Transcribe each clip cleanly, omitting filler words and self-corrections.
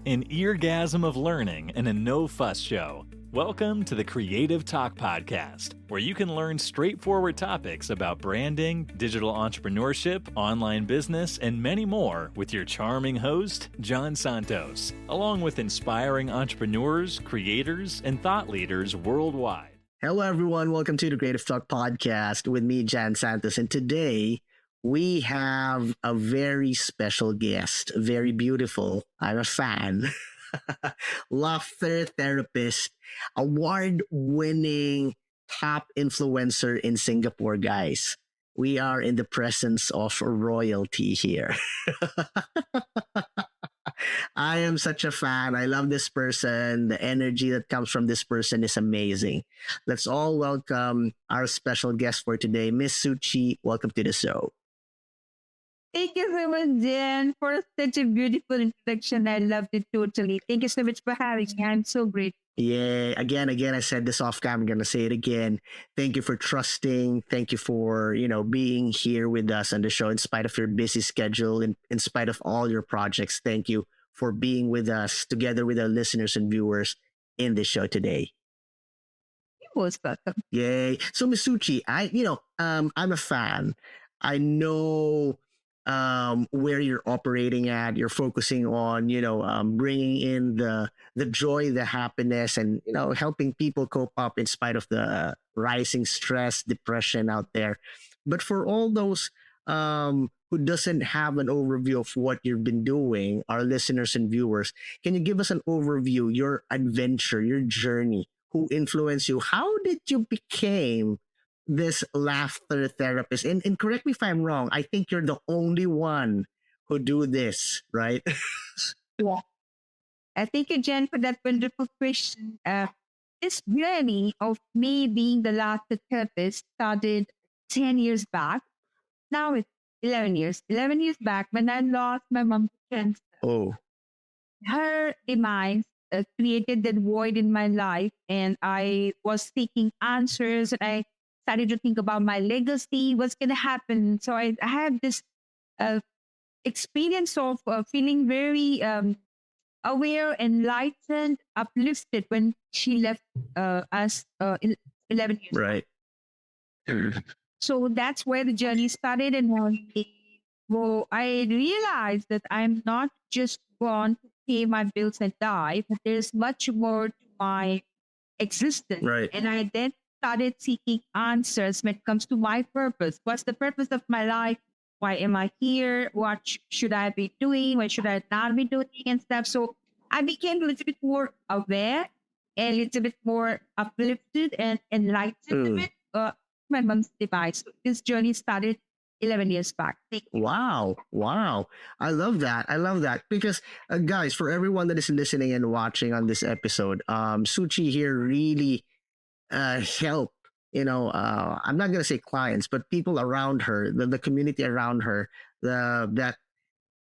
An eargasm of learning and a no-fuss show. Welcome to the Creative Talk Podcast, where you can learn straightforward topics about branding, digital entrepreneurship, online business, and many more with your charming host, John Santos, along with inspiring entrepreneurs, creators, and thought leaders worldwide. Hello, everyone. Welcome to the Creative Talk Podcast with me, John Santos. And today we have a very special guest, very beautiful. I'm a fan. Laughter therapist, award-winning top influencer in Singapore, guys. We are in the presence of royalty here. I am such a fan. I love this person. The energy that comes from this person is amazing. Let's all welcome our special guest for today, Miss Suchi. Welcome to the show. Thank you so much, Jen, for such a beautiful introduction. I loved it totally. Thank you so much for having me. I'm so grateful. Yeah, again, I said this off cam. I'm gonna say it again. Thank you for trusting. Thank you for being here with us on the show in spite of your busy schedule, in spite of all your projects. Thank you for being with us together with our listeners and viewers in this show today. You're most welcome. Yay! So, Miss Suchi, I'm a fan. I know where you're operating at. You're focusing on bringing in the joy, the happiness, and helping people cope up in spite of the rising stress, depression out there. But for all those who doesn't have an overview of what you've been doing, our listeners and viewers, can you give us an overview, your adventure, your journey, who influenced you? How did you become this laughter therapist? And correct me if I'm wrong, I think you're the only one who do this, right? Yeah. Thank you, Jen, for that wonderful question. This journey of me being the laughter therapist started 10 years back. Now it's 11 years. 11 years back when I lost my mom to cancer. Oh. Her demise created that void in my life, and I was seeking answers, and I started to think about my legacy, what's going to happen. So I had this experience of feeling very aware, enlightened, uplifted when she left us 11 years Right. ago. So that's where the journey started. And I realized that I'm not just born to pay my bills and die, but there's much more to my existence. Right. And I then started seeking answers when it comes to my purpose. What's the purpose of my life? Why am I here? What should I be doing? What should I not be doing and stuff? So I became a little bit more aware and a little bit more uplifted and enlightened with my mom's demise. So this journey started 11 years back. Wow. I love that because guys, for everyone that is listening and watching on this episode, Suchi here really help I'm not gonna say clients, but people around her, the community around her, that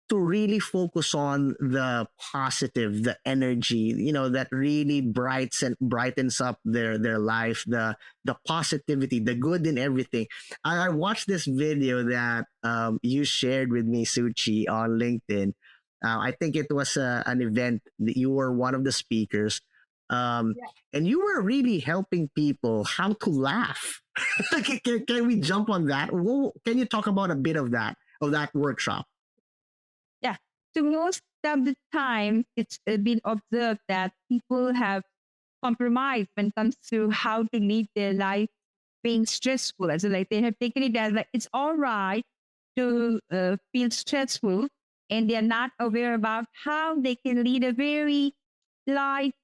to really focus on the positive, the energy, that really brightens up their life, the positivity, the good in everything. I watched this video that you shared with me, Suchi, on LinkedIn. I think it was an event that you were one of the speakers. And you were really helping people how to laugh. Can we jump on that? Can you talk about a bit of that workshop? Yeah. So most of the time, it's been observed that people have compromised when it comes to how to lead their life being stressful. As like they have taken it as like it's all right to feel stressful, and they're not aware about how they can lead a very light,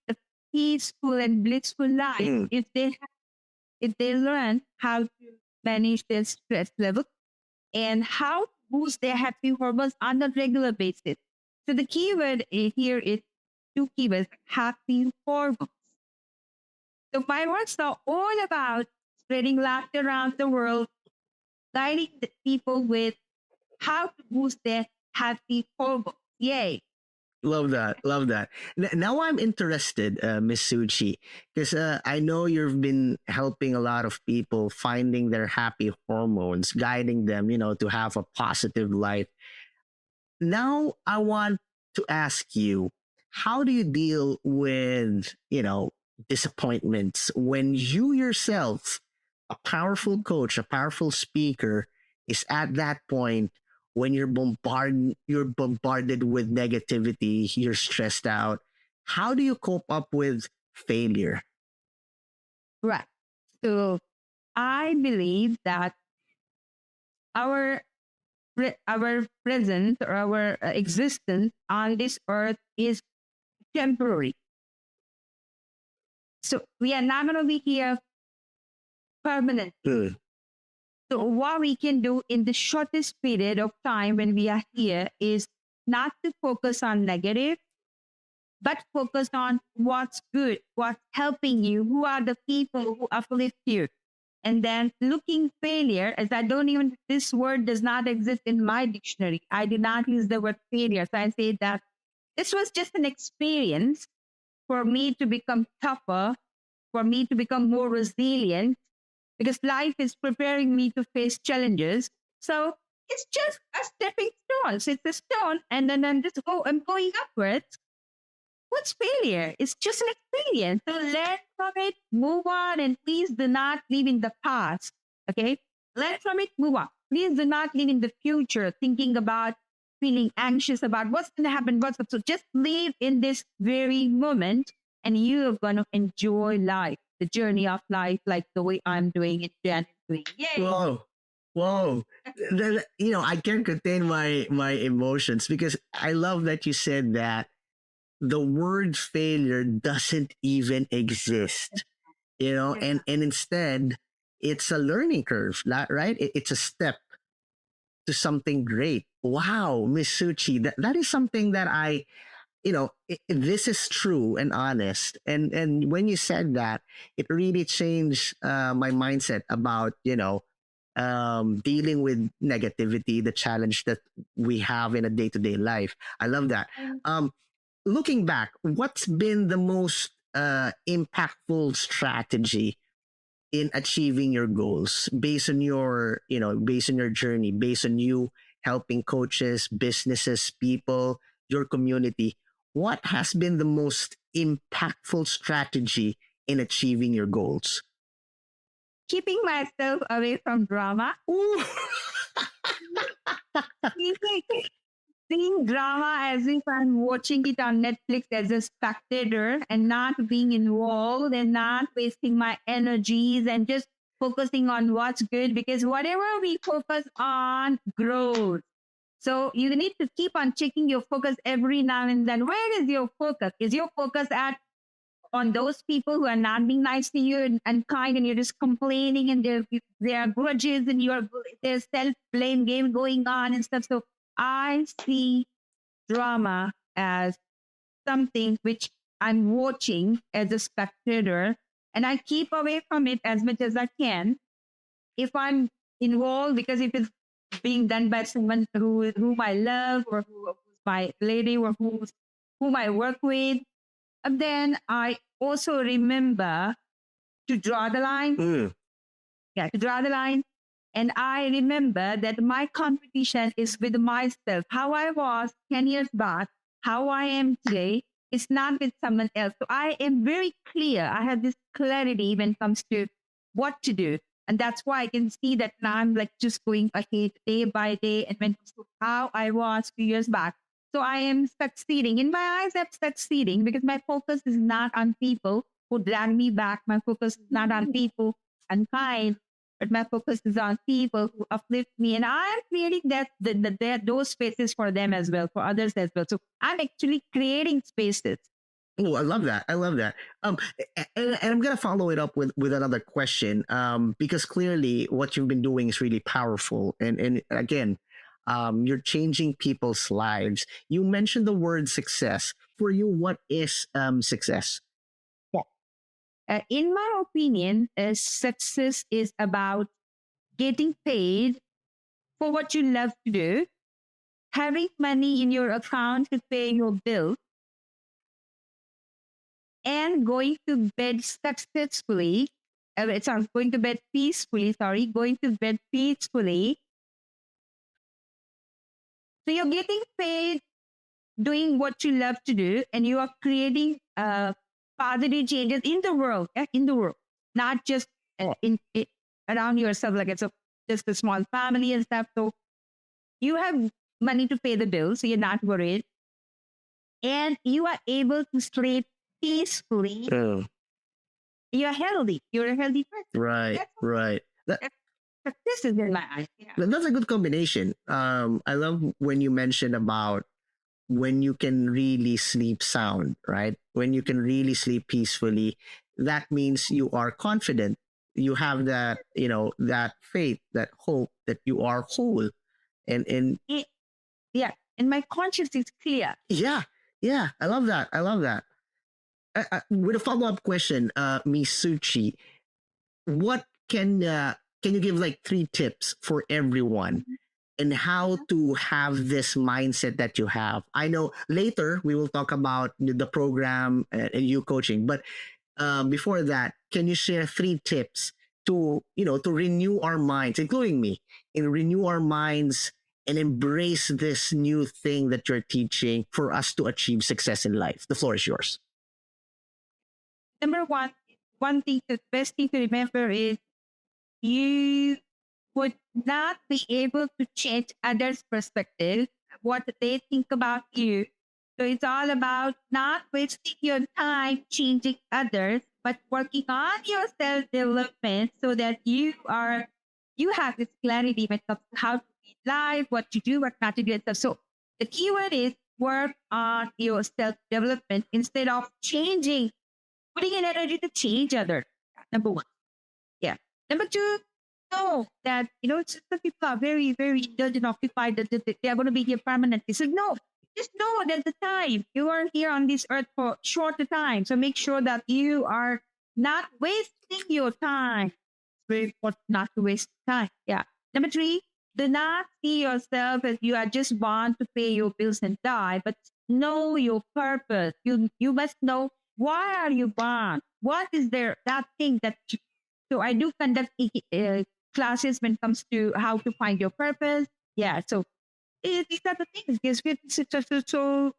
peaceful and blissful life if they learn how to manage their stress level and how to boost their happy hormones on a regular basis. So the keyword here is two keywords: happy hormones. So my works are all about spreading laughter around the world, guiding the people with how to boost their happy hormones. Yay! Love that. Now I'm interested, Miss Suchi, because I know you've been helping a lot of people finding their happy hormones, guiding them, to have a positive life. Now I want to ask you, how do you deal with, disappointments when you yourself, a powerful coach, a powerful speaker, is at that point when you're bombarded with negativity, you're stressed out. How do you cope up with failure? Right. So I believe that our our presence or our existence on this earth is temporary. So we are not going to be here permanent. Hmm. So what we can do in the shortest period of time when we are here is not to focus on negative, but focus on what's good, what's helping you, who are the people who uplift you. And then looking failure, as I don't even, this word does not exist in my dictionary. I do not use the word failure. So I say that this was just an experience for me to become tougher, for me to become more resilient, because life is preparing me to face challenges. So it's just a stepping stone. So it's a stone, and then I'm going upwards. What's failure? It's just an experience. So learn from it, move on, and please do not live in the past. Okay? Learn from it, move on. Please do not live in the future, thinking about feeling anxious about what's going to happen, so just live in this very moment, and you're going to enjoy life, the journey of life, like the way I'm doing it, Jan is doing. Yay! Whoa. Whoa. I can't contain my emotions because I love that you said that the word failure doesn't even exist, Yeah. and instead it's a learning curve, right? It's a step to something great. Wow, Miss Suchi, that is something that this is true and honest. And when you said that, it really changed my mindset about, dealing with negativity, the challenge that we have in a day to day life. I love that. Um, Looking back, what's been the most impactful strategy in achieving your goals based on your journey, based on you helping coaches, businesses, people, your community? What has been the most impactful strategy in achieving your goals? Keeping myself away from drama. Ooh. Seeing drama as if I'm watching it on Netflix as a spectator and not being involved and not wasting my energies and just focusing on what's good, because whatever we focus on grows. So you need to keep on checking your focus every now and then. Where is your focus? Is your focus at on those people who are not being nice to you and kind, and you're just complaining, and there are grudges, and there's self blame game going on and stuff? So I see drama as something which I'm watching as a spectator, and I keep away from it as much as I can. If I'm involved, because if it's being done by someone whom I love, or who's my lady, or whom I work with, then I also remember to draw the line. Mm. Yeah, to draw the line. And I remember that my competition is with myself. How I was 10 years back, how I am today, is not with someone else. So I am very clear. I have this clarity when it comes to what to do. And that's why I can see that now I'm like just going ahead day by day, and when it comes to how I was 2 years back. So I am succeeding. In my eyes, I'm succeeding because my focus is not on people who drag me back. My focus is not on people unkind, but my focus is on people who uplift me, and I'm creating those spaces for them as well, for others as well. So I'm actually creating spaces. Oh, I love that. I love that. And I'm gonna follow it up with another question. Because clearly what you've been doing is really powerful, and again, you're changing people's lives. You mentioned the word success. For you, what is success? In my opinion, success is about getting paid for what you love to do, having money in your account to pay your bill, and going to bed successfully. It sounds going to bed peacefully. Sorry, going to bed peacefully. So you're getting paid doing what you love to do, and you are creating positive changes in the world, in the world, not just in around yourself, like it's just a small family and stuff. So you have money to pay the bills, so you're not worried, and you are able to sleep peacefully. Oh, You're healthy. You're a healthy person. right, That's right. this is in my eyes. Yeah. That's a good combination. I love when you mentioned about when you can really sleep sound, right? When you can really sleep peacefully, that means you are confident. You have that, that faith, that hope that you are whole. And Yeah. And my conscience is clear. yeah, yeah, I love that. I love that. With a follow up question, Miss Suchi, what can you give like 3 tips for everyone and how to have this mindset that you have? I know later we will talk about the program and you coaching, but before that, can you share 3 tips to renew our minds, including me, and renew our minds and embrace this new thing that you're teaching for us to achieve success in life? The floor is yours. Number one thing, the best thing to remember is you would not be able to change others' perspective, what they think about you. So it's all about not wasting your time changing others, but working on your self development so that you have this clarity when it comes to how to live life, what to do, what not to do, and stuff. So the keyword is work on your self development instead of putting in energy to change others. Number one. Yeah. Number two, know that, some people are very, very indulgent and occupied that they are going to be here permanently. So no, just know that the time you are here on this earth for shorter time. So make sure that you are not wasting your time. It's very important not to waste time. Yeah. Number three, do not see yourself as you are just born to pay your bills and die, but know your purpose. You must know why are you born? What is there that thing that so I do conduct classes when it comes to how to find your purpose. Yeah, so these are the things.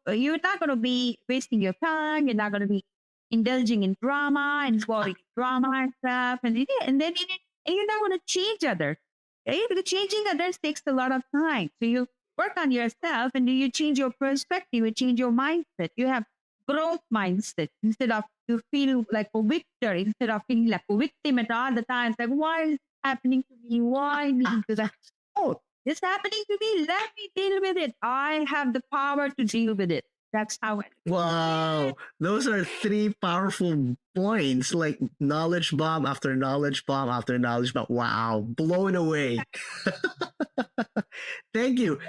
You're not going to be wasting your time. You're not going to be indulging in drama and involving in drama and stuff. And you're not going to change others. Right? Because changing others takes a lot of time. So you work on yourself and you change your perspective, you change your mindset. You have growth mindset instead of you feel like a victor instead of feeling like a victim at all the time. It's like, why is it happening to me? Why me to that? Oh, it's happening to me. Let me deal with it. I have the power to deal with it. That's how it. Wow, those are 3 powerful points, like knowledge bomb after knowledge bomb after knowledge bomb. Wow, blown away. Thank you,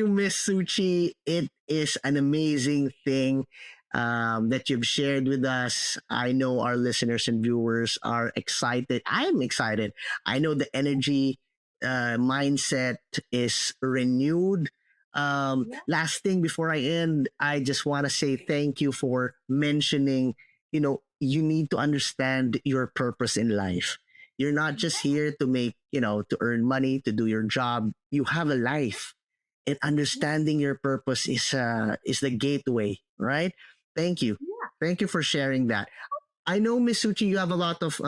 Miss Suchi. It is an amazing thing that you've shared with us. I know our listeners and viewers are excited. I'm excited. I know the energy mindset is renewed. Last thing before I end, I just want to say thank you for mentioning, you need to understand your purpose in life. You're not just here to make, to earn money, to do your job. You have a life, and understanding your purpose is the gateway, right? Thank you. Thank you for sharing that. I know, Miss Suchi, you have a lot of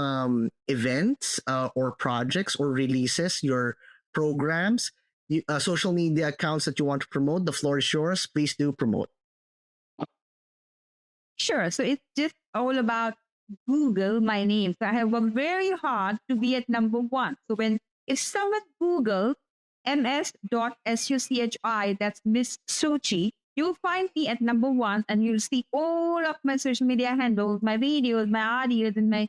events or projects or releases, your programs, social media accounts that you want to promote. The floor is yours. Please do promote. Sure. So it's just all about Google my name. So I have worked very hard to be at number one. So if someone Google ms.suchi, that's Miss Suchi, you'll find me at number one and you'll see all of my social media handles, my videos, my audios, and my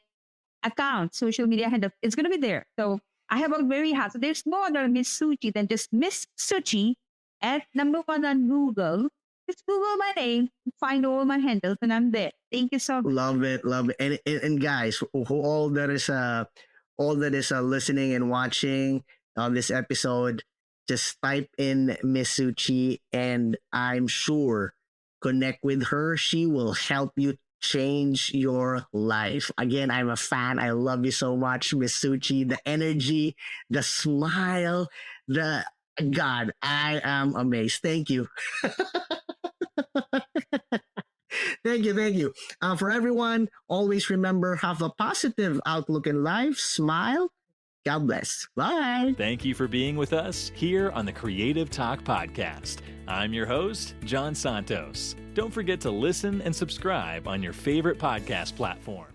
account, social media handle. It's going to be there. So I have worked very hard. So there's no other Miss Suchi than just Miss Suchi at number one on Google. Just Google my name, find all my handles, and I'm there. Thank you so much. Love it, love it. And guys, who all that is listening and watching on this episode, just type in Miss Suchi, and I'm sure connect with her. She will help you change your life. Again, I'm a fan. I love you so much, Miss Suchi. The energy, the smile, the God, I am amazed. Thank you. Thank you, thank you. For everyone, always remember, have a positive outlook in life. Smile. God bless. Bye. Thank you for being with us here on the Creative Talk Podcast. I'm your host, John Santos. Don't forget to listen and subscribe on your favorite podcast platform.